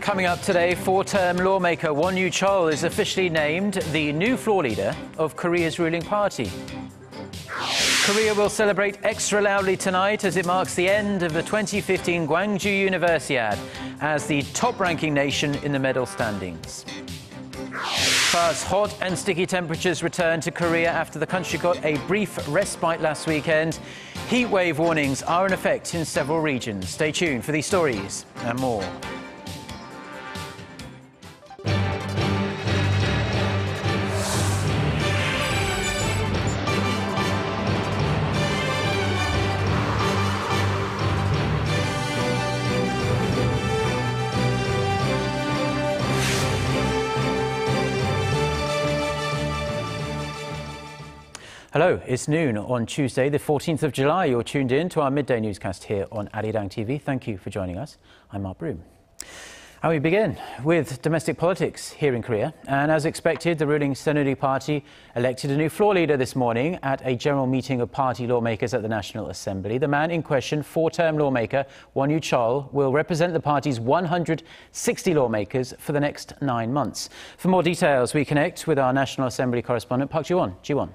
Coming up today, four-term lawmaker Won Yoo-chul is officially named the new floor leader of Korea's ruling party. Korea will celebrate extra loudly tonight as it marks the end of the 2015 Gwangju Universiade as the top-ranking nation in the medal standings. Plus, hot and sticky temperatures return to Korea after the country got a brief respite last weekend. Heat wave warnings are in effect in several regions. Stay tuned for these stories and more. Hello, it's noon on Tuesday, the 14th of July. You're tuned in to our midday newscast here on Arirang TV. Thank you for joining us. I'm Mark Broome. And we begin with domestic politics here in Korea. And as expected, the ruling Saenuri Party elected a new floor leader this morning at a general meeting of party lawmakers at the National Assembly. The man in question, four-term lawmaker Won Yoo-chul, will represent the party's 160 lawmakers for the next 9 months. For more details, we connect with our National Assembly correspondent, Park Ji-won. Ji-won.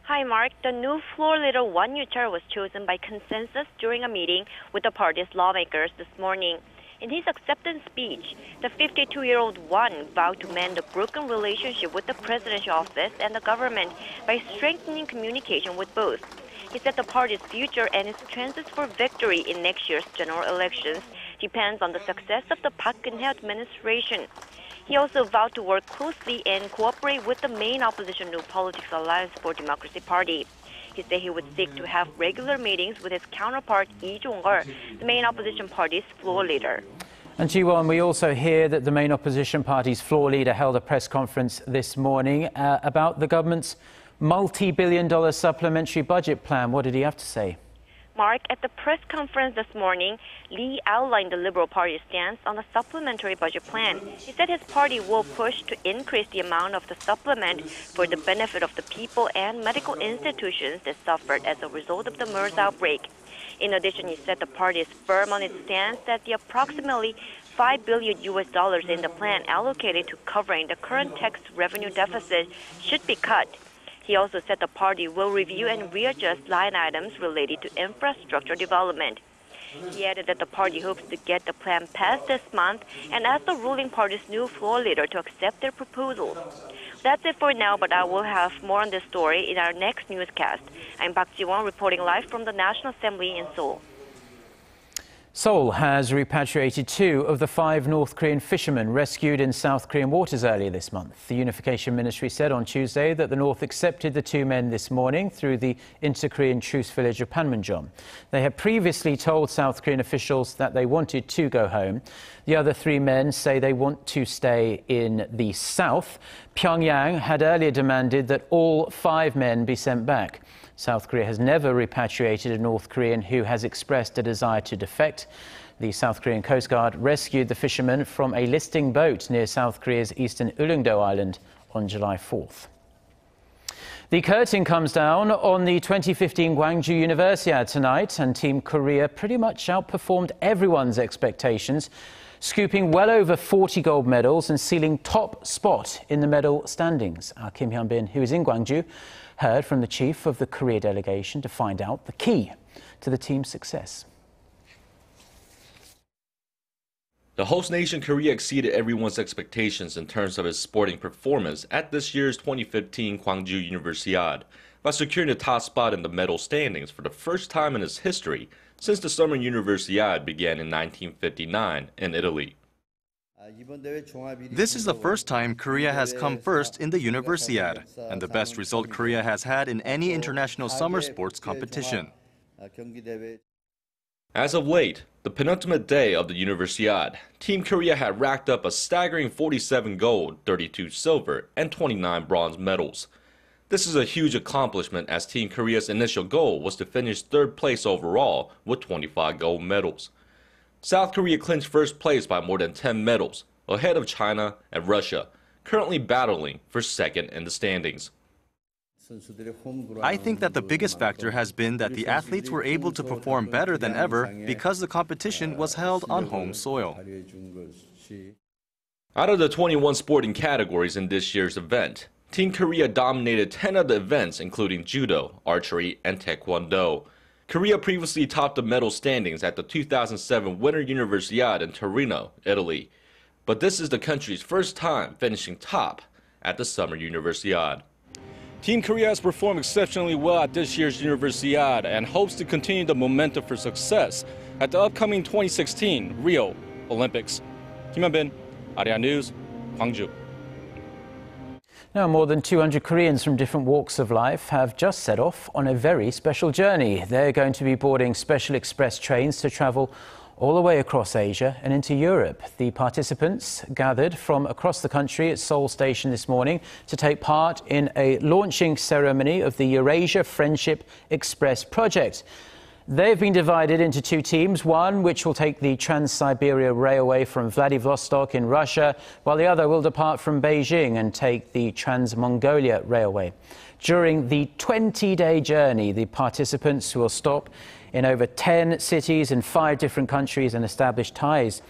Hi, Mark. The new floor leader, Won Yoo-chul, was chosen by consensus during a meeting with the party's lawmakers this morning. In his acceptance speech, the 52-year-old Won vowed to mend the broken relationship with the presidential office and the government by strengthening communication with both. He said the party's future and its chances for victory in next year's general elections depends on the success of the Park Geun-hye administration. He also vowed to work closely and cooperate with the main opposition New Politics Alliance for Democracy Party. He said he would seek to have regular meetings with his counterpart Lee Jong-ul, the main opposition party's floor leader. And Ji-won, we also hear that the main opposition party's floor leader held a press conference this morning about the government's multi-billion-dollar supplementary budget plan. What did he have to say? Mark, at the press conference this morning, Lee outlined the Liberal Party's stance on the supplementary budget plan. He said his party will push to increase the amount of the supplement for the benefit of the people and medical institutions that suffered as a result of the MERS outbreak. In addition, he said the party is firm on its stance that the approximately $5 billion in the plan allocated to covering the current tax revenue deficit should be cut. He also said the party will review and readjust line items related to infrastructure development. He added that the party hopes to get the plan passed this month and asked the ruling party's new floor leader to accept their proposals. That's it for now, but I will have more on this story in our next newscast. I'm Park Ji-won reporting live from the National Assembly in Seoul. Seoul has repatriated 2 of the 5 North Korean fishermen rescued in South Korean waters earlier this month. The Unification Ministry said on Tuesday that the North accepted the 2 men this morning through the inter-Korean truce village of Panmunjom. They had previously told South Korean officials that they wanted to go home. The other 3 men say they want to stay in the south. Pyongyang had earlier demanded that all 5 men be sent back. South Korea has never repatriated a North Korean who has expressed a desire to defect. The South Korean Coast Guard rescued the fishermen from a listing boat near South Korea's eastern Ulleungdo Island on July 4th. The curtain comes down on the 2015 Gwangju Universiade tonight, and Team Korea pretty much outperformed everyone's expectations, scooping well over 40 gold medals and sealing top spot in the medal standings. Our Kim Hyun-bin, who is in Gwangju, heard from the chief of the Korea delegation to find out the key to the team's success. The host nation Korea exceeded everyone's expectations in terms of its sporting performance at this year's 2015 Gwangju Universiade by securing the top spot in the medal standings for the first time in its history since the Summer Universiade began in 1959 in Italy. This is the first time Korea has come first in the Universiade, and the best result Korea has had in any international summer sports competition. As of late, the penultimate day of the Universiade, Team Korea had racked up a staggering 47 gold, 32 silver, and 29 bronze medals. This is a huge accomplishment as Team Korea's initial goal was to finish 3rd place overall with 25 gold medals. South Korea clinched first place by more than 10 medals, ahead of China and Russia, currently battling for second in the standings. I think that the biggest factor has been that the athletes were able to perform better than ever because the competition was held on home soil. Out of the 21 sporting categories in this year's event, Team Korea dominated 10 of the events, including judo, archery, and taekwondo. Korea previously topped the medal standings at the 2007 Winter Universiade in Torino, Italy. But this is the country's first time finishing top at the Summer Universiade. Team Korea has performed exceptionally well at this year's Universiade and hopes to continue the momentum for success at the upcoming 2016 Rio Olympics. Kim Hyun-bin, Arirang News, Gwangju. Now, more than 200 Koreans from different walks of life have just set off on a very special journey. They're going to be boarding special express trains to travel all the way across Asia and into Europe. The participants gathered from across the country at Seoul Station this morning to take part in a launching ceremony of the Eurasia Friendship Express project. They've been divided into two teams, one which will take the Trans-Siberia Railway from Vladivostok in Russia, while the other will depart from Beijing and take the Trans-Mongolia Railway. During the 20-day journey, the participants will stop in over 10 cities in 5 different countries and establish ties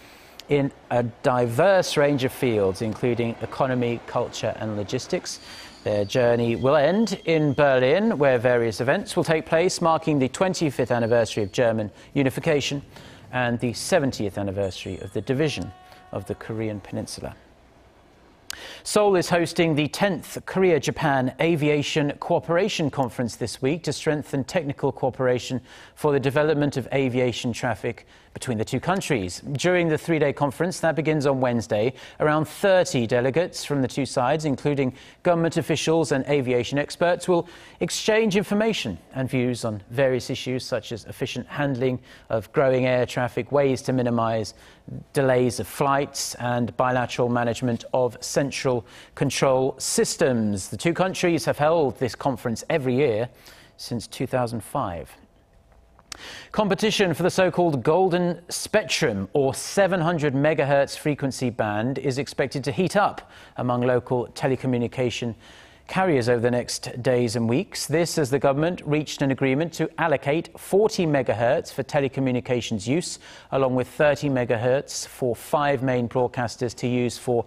in a diverse range of fields, including economy, culture and logistics. Their journey will end in Berlin, where various events will take place, marking the 25th anniversary of German unification and the 70th anniversary of the division of the Korean Peninsula. Seoul is hosting the 10th Korea-Japan Aviation Cooperation Conference this week to strengthen technical cooperation for the development of aviation traffic between the two countries. During the 3-day conference that begins on Wednesday, around 30 delegates from the two sides, including government officials and aviation experts, will exchange information and views on various issues such as efficient handling of growing air traffic, ways to minimize delays of flights, and bilateral management of central control systems. The two countries have held this conference every year since 2005. Competition for the so-called golden spectrum, or 700 megahertz frequency band, is expected to heat up among local telecommunication carriers over the next days and weeks. This as the government reached an agreement to allocate 40 megahertz for telecommunications use, along with 30 megahertz for 5 main broadcasters to use for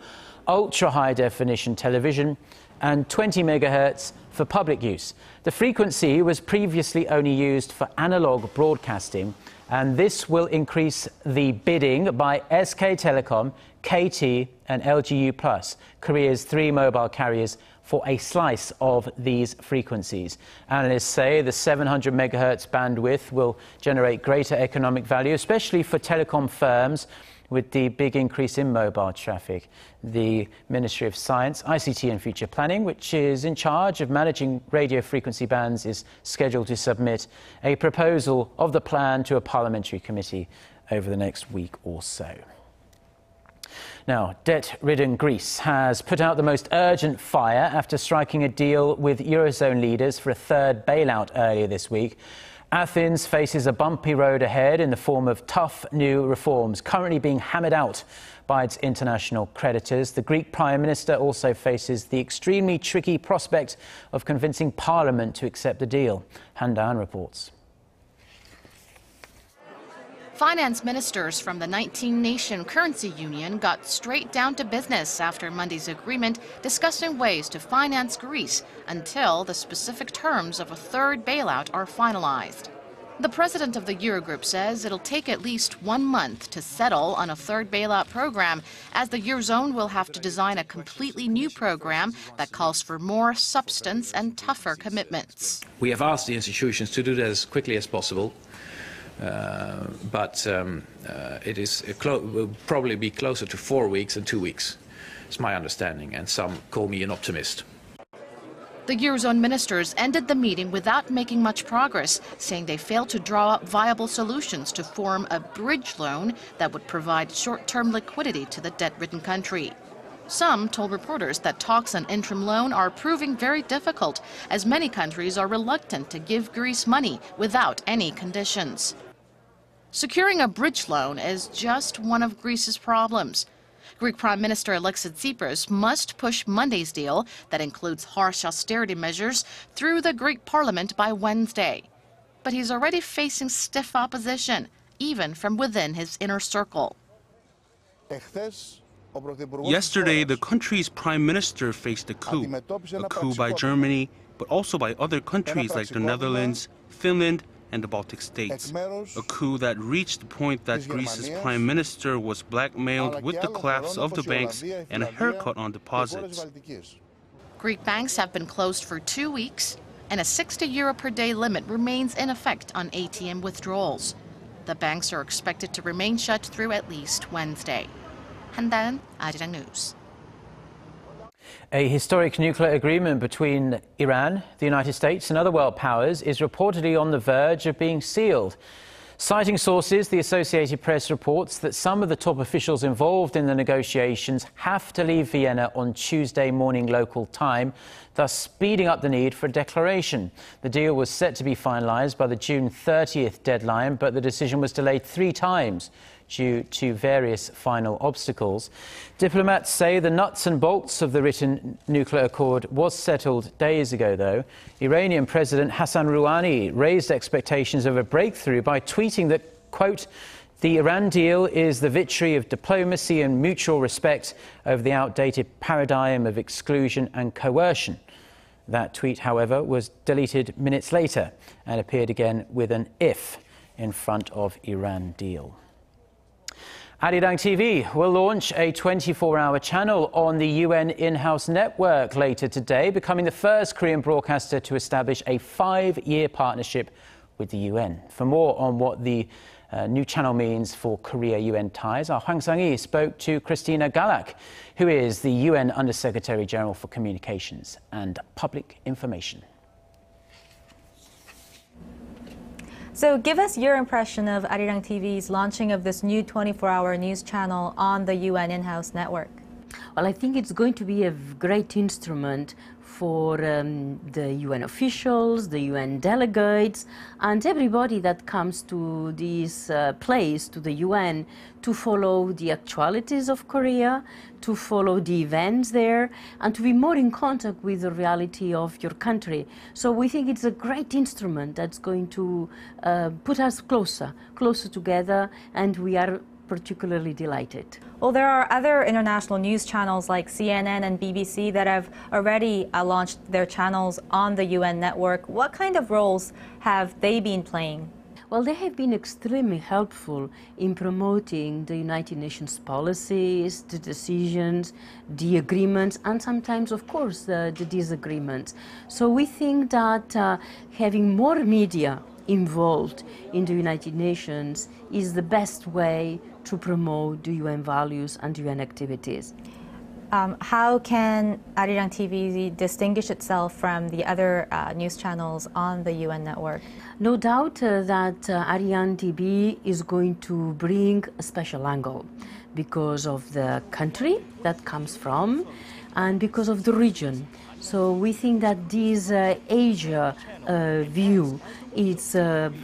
ultra-high definition television and 20 megahertz for public use. The frequency was previously only used for analog broadcasting, and this will increase the bidding by SK Telecom, KT and LGU+, Korea's 3 mobile carriers, for a slice of these frequencies. Analysts say the 700 megahertz bandwidth will generate greater economic value, especially for telecom firms, with the big increase in mobile traffic. The Ministry of Science, ICT and Future Planning, which is in charge of managing radio frequency bands, is scheduled to submit a proposal of the plan to a parliamentary committee over the next week or so. Now, debt-ridden Greece has put out the most urgent fire after striking a deal with Eurozone leaders for a third bailout earlier this week. Athens faces a bumpy road ahead in the form of tough new reforms currently being hammered out by its international creditors. The Greek Prime Minister also faces the extremely tricky prospect of convincing Parliament to accept the deal. Han Dan reports. Finance ministers from the 19-nation currency union got straight down to business after Monday's agreement discussing ways to finance Greece until the specific terms of a third bailout are finalized. The president of the Eurogroup says it'll take at least 1 month to settle on a third bailout program, as the Eurozone will have to design a completely new program that calls for more substance and tougher commitments. We have asked the institutions to do that as quickly as possible. But it will probably be closer to 4 weeks than 2 weeks. It's my understanding, and some call me an optimist. The Eurozone ministers ended the meeting without making much progress, saying they failed to draw up viable solutions to form a bridge loan that would provide short-term liquidity to the debt-ridden country. Some told reporters that talks on interim loan are proving very difficult, as many countries are reluctant to give Greece money without any conditions. Securing a bridge loan is just one of Greece's problems. Greek Prime Minister Alexis Tsipras must push Monday's deal, that includes harsh austerity measures, through the Greek parliament by Wednesday. But he's already facing stiff opposition, even from within his inner circle. Yesterday, the country's prime minister faced a coup by Germany, but also by other countries like the Netherlands, Finland, and the Baltic states. A coup that reached the point that Greece's prime minister was blackmailed with the collapse of the banks and a haircut on deposits. Greek banks have been closed for 2 weeks, and a €60 per day limit remains in effect on ATM withdrawals. The banks are expected to remain shut through at least Wednesday. Handan, Arirang News. A historic nuclear agreement between Iran, the United States and other world powers is reportedly on the verge of being sealed. Citing sources, the Associated Press reports that some of the top officials involved in the negotiations have to leave Vienna on Tuesday morning local time, thus speeding up the need for a declaration. The deal was set to be finalised by the June 30th deadline, but the decision was delayed 3 times due to various final obstacles. Diplomats say the nuts and bolts of the written nuclear accord was settled days ago, though. Iranian President Hassan Rouhani raised expectations of a breakthrough by tweeting that, quote, "The Iran deal is the victory of diplomacy and mutual respect over the outdated paradigm of exclusion and coercion." That tweet, however, was deleted minutes later and appeared again with an "if" in front of Iran deal. Arirang TV will launch a 24-hour channel on the UN in-house network later today, becoming the first Korean broadcaster to establish a 5-year partnership with the UN. For more on what the new channel means for Korea-UN ties, our Hwang Sang-hee spoke to Christina Galak, who is the UN Under Secretary-General for Communications and Public Information. So give us your impression of Arirang TV's launching of this new 24-hour news channel on the UN in-house network. Well, I think it's going to be a great instrument for the UN officials, the UN delegates, and everybody that comes to this place, to the UN, to follow the actualities of Korea, to follow the events there, and to be more in contact with the reality of your country. So we think it's a great instrument that's going to put us closer together, and we are particularly delighted. Well, there are other international news channels like CNN and BBC that have already launched their channels on the UN network. What kind of roles have they been playing? Well, they have been extremely helpful in promoting the United Nations policies, the decisions, the agreements, and sometimes, of course, the disagreements. So we think that having more media involved in the United Nations is the best way to promote the UN values and UN activities. How can Arirang TV distinguish itself from the other news channels on the UN network? No doubt that Arirang TV is going to bring a special angle because of the country that comes from and because of the region. So we think that this Asia view is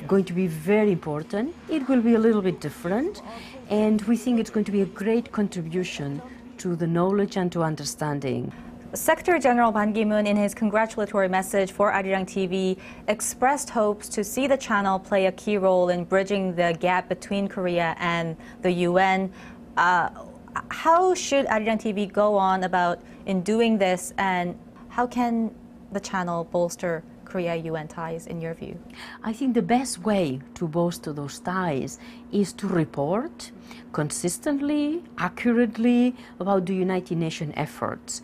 going to be very important. It will be a little bit different, and we think it's going to be a great contribution to the knowledge and to understanding. Secretary General Ban Ki-moon, in his congratulatory message for Arirang TV, expressed hopes to see the channel play a key role in bridging the gap between Korea and the UN. How should Arirang TV go on about in doing this, and how can the channel bolster Korea-UN ties, in your view? I think the best way to bolster those ties is to report consistently, accurately about the United Nations efforts.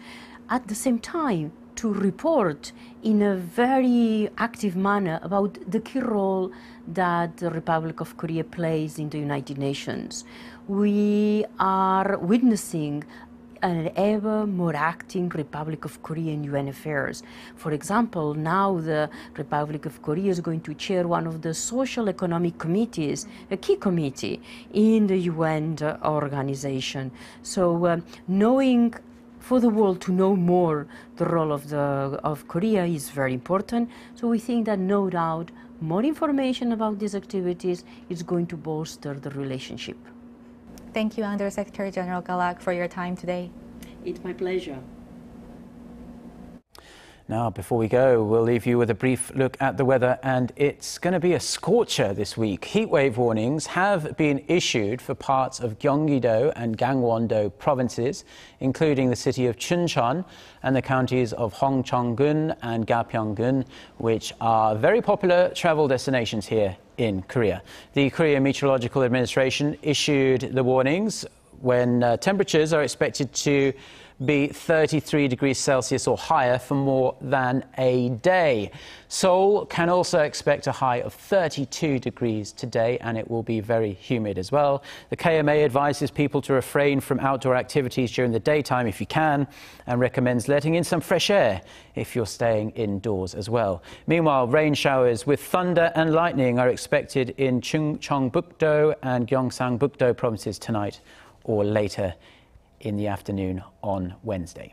At the same time, to report in a very active manner about the key role that the Republic of Korea plays in the United Nations. We are witnessing an ever more active Republic of Korea in UN affairs. For example, now the Republic of Korea is going to chair one of the social economic committees, a key committee in the UN organization. So knowing for the world to know more the role of Korea is very important. So we think that no doubt more information about these activities is going to bolster the relationship. Thank you, Under Secretary General Galak, for your time today. It's my pleasure. Now, before we go, we'll leave you with a brief look at the weather, and it's going to be a scorcher this week. Heatwave warnings have been issued for parts of Gyeonggi-do and Gangwon-do provinces, including the city of Chuncheon and the counties of Hongcheong-gun and Gapyeong-gun, which are very popular travel destinations here in Korea. The Korea Meteorological Administration issued the warnings when temperatures are expected to be 33 degrees Celsius or higher for more than a day. Seoul can also expect a high of 32 degrees today, and it will be very humid as well. The KMA advises people to refrain from outdoor activities during the daytime if you can, and recommends letting in some fresh air if you're staying indoors as well. Meanwhile, rain showers with thunder and lightning are expected in Chungcheongbuk-do and Gyeongsangbuk-do provinces tonight or later in the afternoon on Wednesday.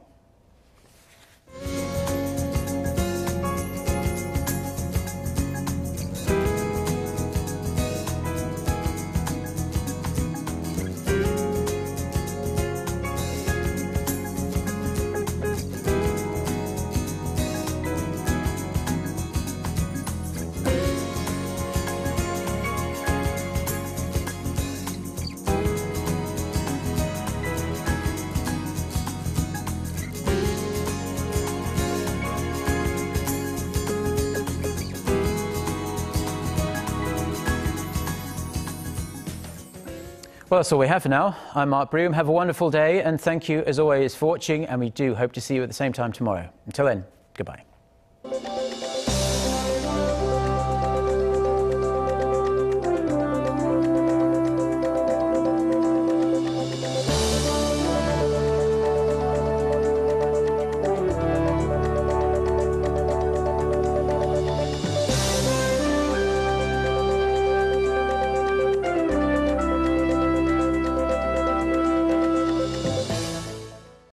Well, that's all we have for now. I'm Mark Broome. Have a wonderful day, and thank you as always for watching, and we do hope to see you at the same time tomorrow. Until then, goodbye.